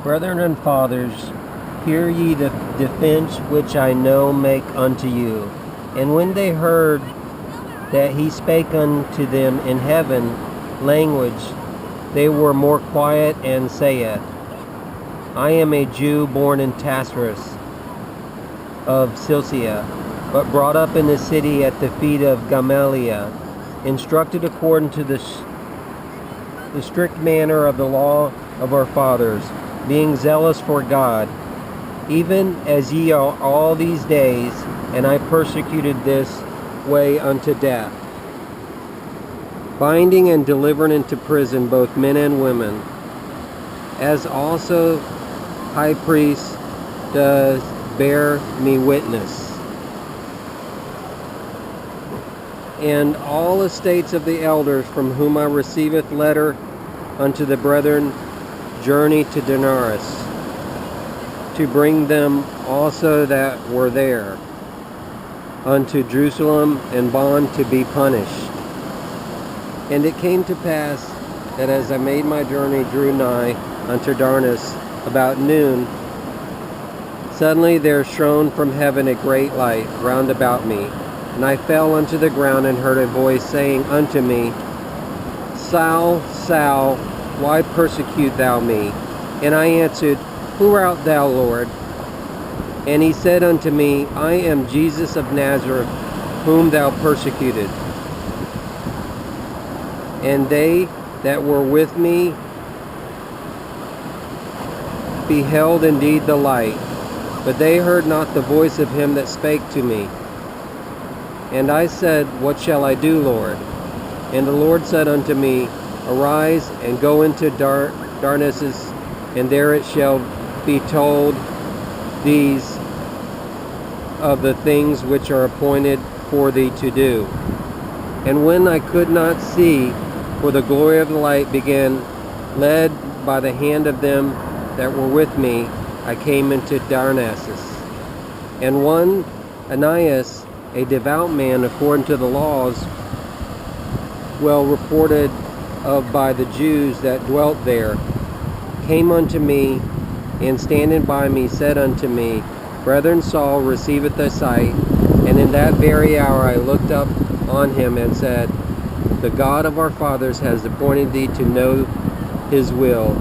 Brethren and fathers, hear ye the defense which I now make unto you. And when they heard that he spake unto them in heaven language, they were more quiet, and saith, I am a Jew born in Tarsus of Cilicia, but brought up in the city at the feet of Amelia, instructed according to the strict manner of the law of our fathers, being zealous for God, even as ye are all these days, and I persecuted this way unto death, binding and delivering into prison both men and women, as also high priest does bear me witness. And all estates of the elders, from whom I receiveth letter unto the brethren, journey to Damascus, to bring them also that were there unto Jerusalem in bond to be punished. And it came to pass that as I made my journey drew nigh unto Damascus about noon, suddenly there shone from heaven a great light round about me. And I fell unto the ground, and heard a voice saying unto me, Saul, Saul, why persecute thou me? And I answered, Who art thou, Lord? And he said unto me, I am Jesus of Nazareth, whom thou persecuted. And they that were with me beheld indeed the light, but they heard not the voice of him that spake to me. And I said, What shall I do, Lord? And the Lord said unto me, Arise and go into Damascus, and there it shall be told these of the things which are appointed for thee to do. And when I could not see, for the glory of the light began, led by the hand of them that were with me, I came into Damascus. And one Ananias, a devout man according to the laws, well reported of by the Jews that dwelt there, came unto me, and standing by me said unto me, Brethren, Saul receiveth thy sight. And in that very hour I looked up on him and said, The God of our fathers has appointed thee to know his will,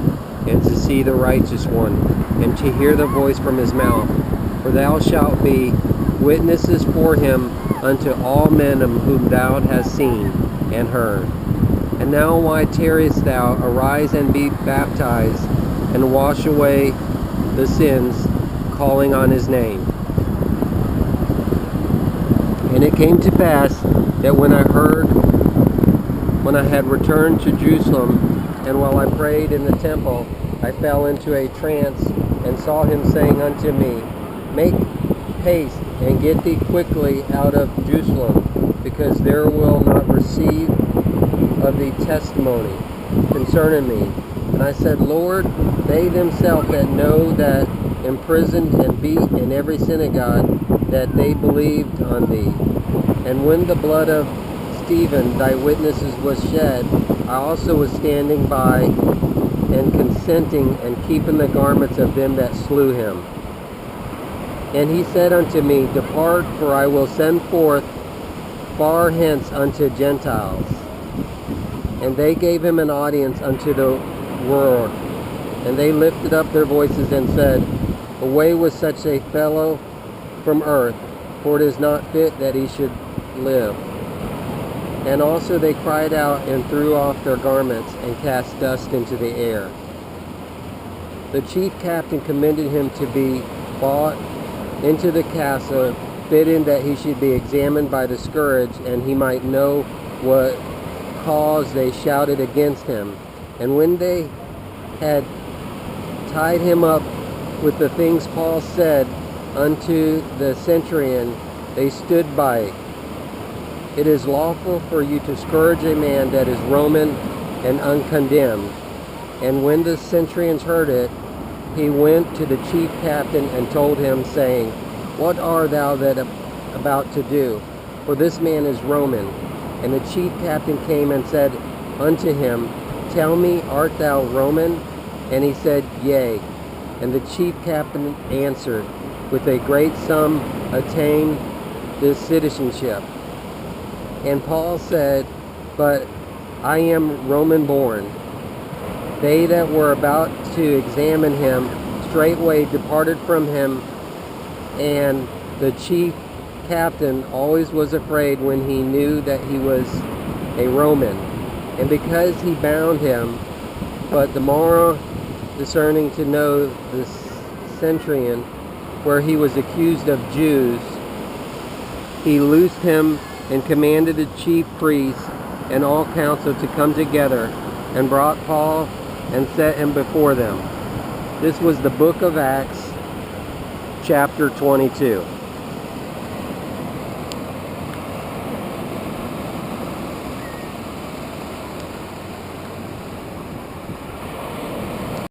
and to see the righteous one, and to hear the voice from his mouth. For thou shalt be witnesses for him unto all men whom thou hast seen and heard. And now why tarriest thou? Arise and be baptized, and wash away the sins, calling on his name. And it came to pass that when I had returned to Jerusalem, and while I prayed in the temple, I fell into a trance, and saw him saying unto me, Make haste, and get thee quickly out of Jerusalem, because there will not receive of thee testimony concerning me. And I said, Lord, they themselves that know that imprisoned and beat in every synagogue, that they believed on thee. And when the blood of Stephen, thy witnesses, was shed, I also was standing by, and consenting, and keeping the garments of them that slew him. And he said unto me, Depart, for I will send forth far hence unto Gentiles. And they gave him an audience unto the world. And they lifted up their voices and said, Away with such a fellow from earth, for it is not fit that he should live. And also they cried out, and threw off their garments, and cast dust into the air. The chief captain commended him to be brought into the castle, bidding that he should be examined by the scourge, and he might know what cause they shouted against him. And when they had tied him up with the things Paul said unto the centurion, they stood by. It is lawful for you to scourge a man that is Roman and uncondemned. And when the centurions heard it, he went to the chief captain and told him, saying, What art thou that about to do? For this man is Roman. And the chief captain came and said unto him, Tell me, art thou Roman? And he said, Yea. And the chief captain answered, with a great sum attain this citizenship. And Paul said, but I am Roman born. They that were about to examine him straightway departed from him, and the chief captain always was afraid when he knew that he was a Roman. And because he bound him, but the morrow discerning to know the centurion, where he was accused of Jews, he loosed him and commanded the chief priests and all council to come together, and brought Paul and set him before them. This was the book of Acts, chapter 22.